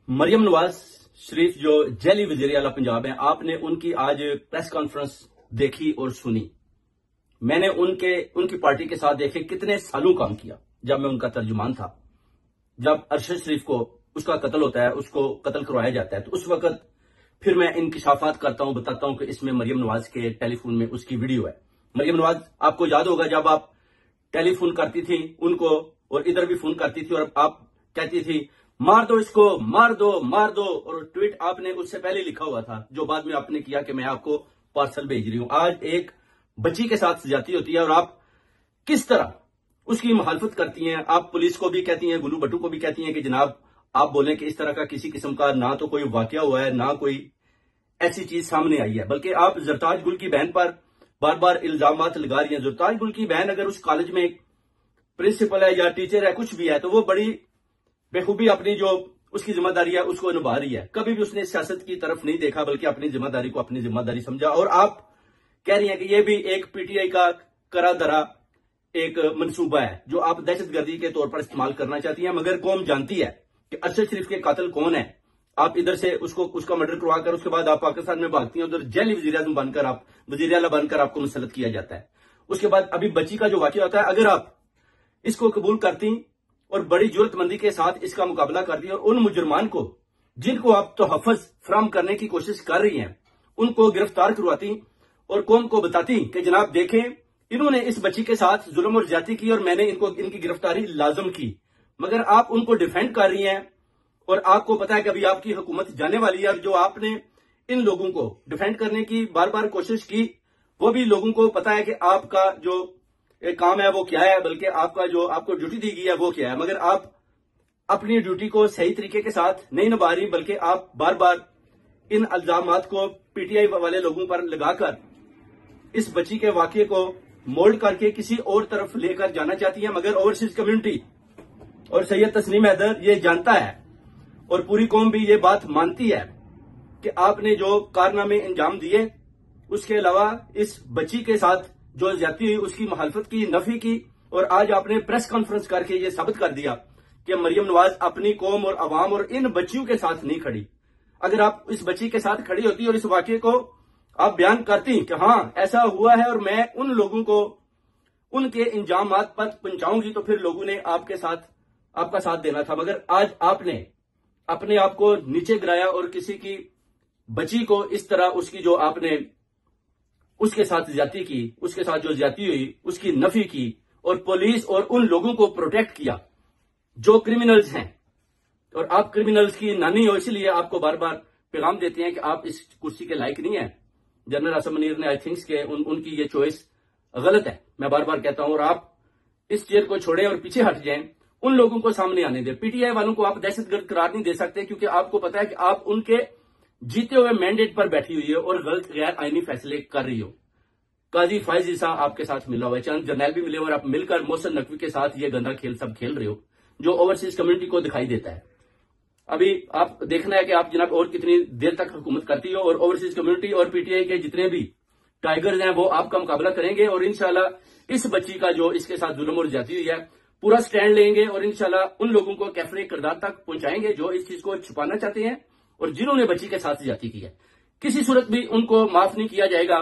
मरियम नवाज शरीफ जो जेली वजीर आला पंजाब है, आपने उनकी आज प्रेस कॉन्फ्रेंस देखी और सुनी। मैंने उनकी पार्टी के साथ देखे कितने सालों काम किया जब मैं उनका तर्जुमान था। जब अरशद शरीफ को उसका कत्ल होता है, उसको कत्ल करवाया जाता है, तो उस वक्त फिर मैं इंकिशाफात करता हूं, बताता हूं कि इसमें मरियम नवाज के टेलीफोन में उसकी वीडियो है। मरियम नवाज, आपको याद होगा जब आप टेलीफोन करती थी उनको और इधर भी फोन करती थी और आप कहती थी मार दो इसको, मार दो, मार दो, और ट्वीट आपने उससे पहले लिखा हुआ था, जो बाद में आपने किया कि मैं आपको पार्सल भेज रही हूं। आज एक बच्ची के साथ ज्यादती होती है और आप किस तरह उसकी मुखालफत करती हैं। आप पुलिस को भी कहती हैं, गुल्लू भट्टू को भी कहती हैं कि जनाब आप बोलें कि इस तरह का किसी किस्म का ना तो कोई वाकया हुआ है, ना कोई ऐसी चीज सामने आई है, बल्कि आप जरताज गुल की बहन पर बार बार इल्जामात लगा रही हैं। जरताज गुल की बहन अगर उस कॉलेज में प्रिंसिपल है या टीचर है, कुछ भी है, तो वो बड़ी बेखूबी अपनी जो उसकी जिम्मेदारी है उसको निभा रही है। कभी भी उसने सियासत की तरफ नहीं देखा, बल्कि अपनी जिम्मेदारी को अपनी जिम्मेदारी समझा। और आप कह रही हैं कि यह भी एक पीटीआई का करा धरा एक मंसूबा है जो आप दहशतगर्दी के तौर पर इस्तेमाल करना चाहती हैं। मगर कौम जानती है कि अरशद शरीफ के कातिल कौन है। आप इधर से उसका मर्डर करवाकर उसके बाद आप पाकिस्तान में भागती हैं, उधर जेल वजीर आजम बनकर आप वजीर आला बनकर आपको मुसल्लत किया जाता है। उसके बाद अभी बच्ची का जो वाकया होता है, अगर आप इसको कबूल करती और बड़ी जरूरतमंदी के साथ इसका मुकाबला करती और उन मुजरमान को जिनको आप तोहफ़्फ़ फराहम करने की कोशिश कर रही हैं उनको गिरफ्तार करवाती और कौम को बताती कि जनाब देखें इन्होंने इस बच्ची के साथ जुल्म और ज्यादती की और मैंने इनकी गिरफ्तारी लाजम की। मगर आप उनको डिफेंड कर रही हैं और आपको पता है कि अभी आपकी हुकूमत जाने वाली है। जो आपने इन लोगों को डिफेंड करने की बार बार कोशिश की, वो भी लोगों को पता है कि आपका जो काम है वो क्या है, बल्कि आपका जो आपको ड्यूटी दी गई है वो क्या है। मगर आप अपनी ड्यूटी को सही तरीके के साथ नहीं निभा रही, बल्कि आप बार बार इन इल्जामात को पीटीआई वाले लोगों पर लगाकर इस बच्ची के वाकये को मोल्ड करके किसी और तरफ लेकर जाना चाहती है। मगर ओवरसीज कम्युनिटी और सैयद तस्नीम हैदर ये जानता है और पूरी कौम भी ये बात मानती है कि आपने जो कारनामे अंजाम दिए, उसके अलावा इस बच्ची के साथ जो ज्यादती हुई उसकी मुखालफत की, नफी की, और आज आपने प्रेस कॉन्फ्रेंस करके ये साबित कर दिया कि मरियम नवाज अपनी कौम और अवाम और इन बच्चियों के साथ नहीं खड़ी। अगर आप इस बच्ची के साथ खड़ी होती और इस वाकये को आप बयान करती कि हाँ ऐसा हुआ है और मैं उन लोगों को उनके इंजामात पर पहुंचाऊंगी, तो फिर लोगों ने आपका साथ देना था। मगर आज आपने अपने आप को नीचे गिराया और किसी की बच्ची को इस तरह उसकी जो आपने उसके साथ ज्यादती की, उसके साथ जो ज्यादती हुई उसकी नफी की, और पुलिस और उन लोगों को प्रोटेक्ट किया जो क्रिमिनल्स हैं। और आप क्रिमिनल्स की नानी हो, इसलिए आपको बार बार पैगाम देते हैं कि आप इस कुर्सी के लायक नहीं है। जनरल असम मुनीर ने आई थिंक्स के उनकी ये चॉइस गलत है, मैं बार बार कहता हूं। और आप इस चेयर को छोड़ें और पीछे हट जाएं, उन लोगों को सामने आने दें। पीटीआई वालों को आप दहशतगर्द करार नहीं दे सकते, क्योंकि आपको पता है कि आप उनके जीते हुए मैंडेट पर बैठी हुई है और गलत गैर आईनी फैसले कर रही हो। काजी फायज ईसा आपके साथ मिला हुआ है, चंद जर्नैल भी मिले, और आप मिलकर मोहसिन नकवी के साथ ये गंदा खेल सब खेल रहे हो जो ओवरसीज कम्युनिटी को दिखाई देता है। अभी आप देखना है कि आप जनाब और कितनी देर तक हुकूमत करती हो, और ओवरसीज कम्युनिटी और पीटीआई के जितने भी टाइगर्स हैं वो आपका मुकाबला करेंगे, और इंशाल्लाह इस बच्ची का जो इसके साथ जुल्म और ज्यादती हुई है पूरा स्टैंड लेंगे, और इंशाल्लाह उन लोगों को कैफरे किरदार तक पहुंचाएंगे जो इस चीज को छुपाना चाहते हैं और जिन्होंने बच्ची के साथ ज्यादती की है। किसी सूरत भी उनको माफ नहीं किया जाएगा।